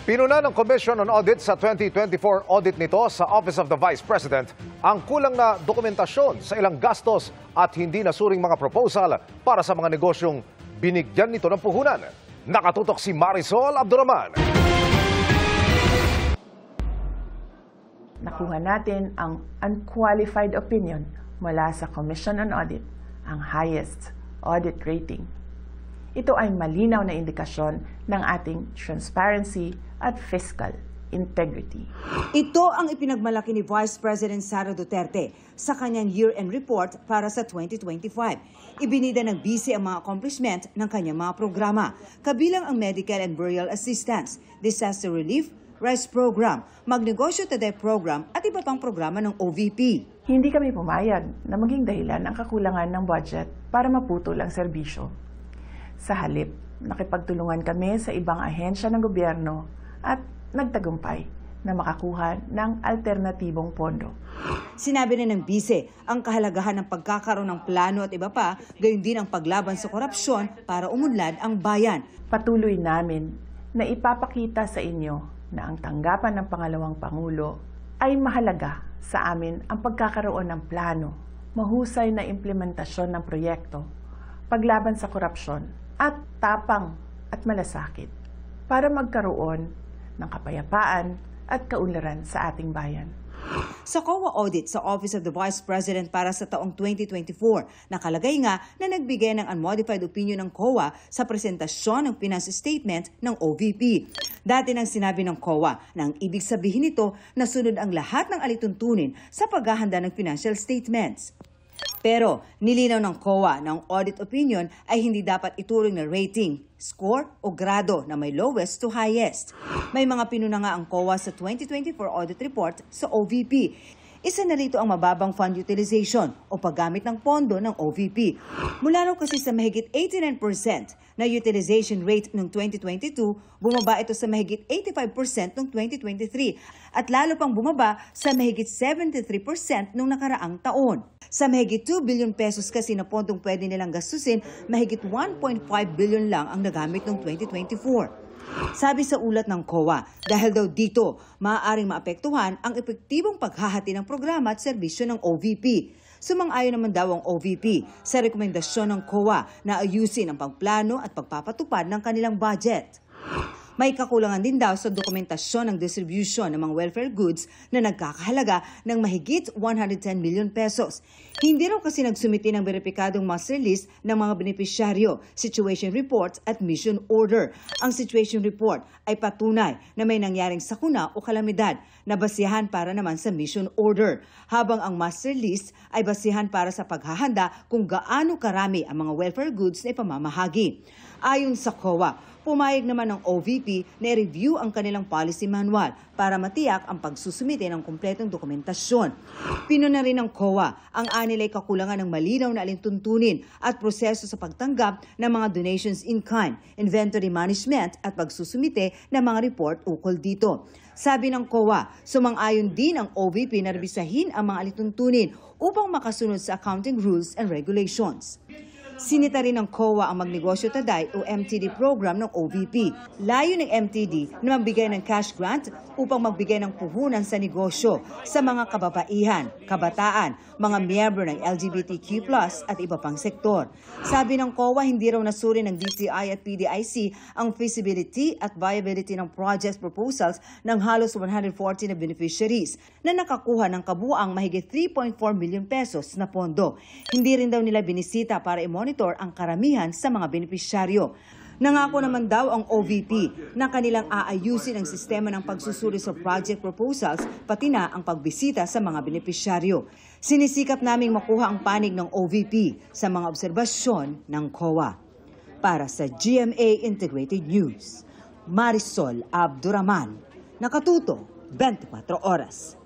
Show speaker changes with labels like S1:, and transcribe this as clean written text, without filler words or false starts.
S1: Pinuna ng Commission on Audit sa 2024 audit nito sa Office of the Vice President ang kulang na dokumentasyon sa ilang gastos at hindi nasuring mga proposal para sa mga negosyong binigyan nito ng puhunan. Nakatutok si Marisol Abduraman.
S2: Nakuha natin ang unqualified opinion mula sa Commission on Audit, ang highest audit rating. Ito ay malinaw na indikasyon ng ating transparency at fiscal integrity.
S3: Ito ang ipinagmalaki ni Vice President Sara Duterte sa kanyang year-end report para sa 2025. Ibinida ng BC ang mga accomplishment ng kanyang mga programa, kabilang ang medical and burial assistance, disaster relief, rice program, magnegosyo today program at iba pang programa ng OVP.
S2: Hindi kami pumayag na maging dahilan ang kakulangan ng budget para maputol ang serbisyo. Sa halip, nakipagtulungan kami sa ibang ahensya ng gobyerno at nagtagumpay na makakuha ng alternatibong pondo.
S3: Sinabi na ng BICE ang kahalagahan ng pagkakaroon ng plano at iba pa, gayon din ang paglaban sa korupsyon para umunlad ang bayan.
S2: Patuloy namin na ipapakita sa inyo na ang tanggapan ng pangalawang Pangulo ay mahalaga sa amin ang pagkakaroon ng plano, mahusay na implementasyon ng proyekto, paglaban sa korupsyon, at tapang at malasakit para magkaroon ng kapayapaan at kaunlaran sa ating bayan.
S3: Sa COA audit sa Office of the Vice President para sa taong 2024, nakalagay nga na nagbigay ng unmodified opinion ng COA sa presentasyon ng finance statement ng OVP. Dati nang sinabi ng COA na ang ibig sabihin nito na sunod ang lahat ng alituntunin sa paghahanda ng financial statements. Pero nilinaw ng COA na ang audit opinion ay hindi dapat ituring na rating, score o grado na may lowest to highest. May mga pinuna nga ang COA sa 2024 audit report sa OVP. Isa na rito ang mababang fund utilization o paggamit ng pondo ng OVP. Mula raw kasi sa mahigit 89% na utilization rate noong 2022, bumaba ito sa mahigit 85% noong 2023 at lalo pang bumaba sa mahigit 73% noong nakaraang taon. Sa mahigit 2 billion pesos kasi na pondong pwede nilang gastusin, mahigit 1.5 billion lang ang nagamit noong 2024. Sabi sa ulat ng COA, dahil daw dito, maaaring maapektuhan ang epektibong paghahati ng programa at serbisyo ng OVP. Sumang-ayon naman daw ang OVP sa rekomendasyon ng COA na ayusin ang pagplano at pagpapatupad ng kanilang budget. May kakulangan din daw sa dokumentasyon ng distribution ng mga welfare goods na nagkakahalaga ng mahigit 110 million pesos. Hindi raw kasi nagsumiti ng beripikadong master list ng mga benepisyaryo, situation report at mission order. Ang situation report ay patunay na may nangyaring sakuna o kalamidad na basihan para naman sa mission order, habang ang master list ay basihan para sa paghahanda kung gaano karami ang mga welfare goods na ipamamahagi. Ayon sa COA, pumayag naman ng OVP na i-review ang kanilang policy manual para matiyak ang pagsusumite ng kumpletong dokumentasyon. Pinuna rin ng COA ang anilay kakulangan ng malinaw na alintuntunin at proseso sa pagtanggap ng mga donations in kind, inventory management at pagsusumite ng mga report ukol dito. Sabi ng COA, sumang-ayon din ang OVP na rebisahin ang mga alituntunin upang makasunod sa accounting rules and regulations. Sinita rin ng COA ang Magnegosyo Today o MTD program ng OVP. Layo ng MTD na magbigay ng cash grant upang magbigay ng puhunan sa negosyo sa mga kababaihan, kabataan, mga miyembro ng LGBTQ+ at iba pang sektor. Sabi ng COA, hindi raw nasuri ng DTI at PDIC ang feasibility at viability ng project proposals ng halos 140 na beneficiaries na nakakuha ng kabuuang mahigit 3.4 million pesos na pondo. Hindi rin daw nila binisita para monitor ang karamihan sa mga benepisyaryo. Nangako naman daw ang OVP na kanilang aayusin ang sistema ng pagsusuri sa project proposals pati na ang pagbisita sa mga benepisyaryo. Sinisikap naming makuha ang panig ng OVP sa mga obserbasyon ng COA. Para sa GMA Integrated News, Marisol Abduraman, nakatuto 24 oras.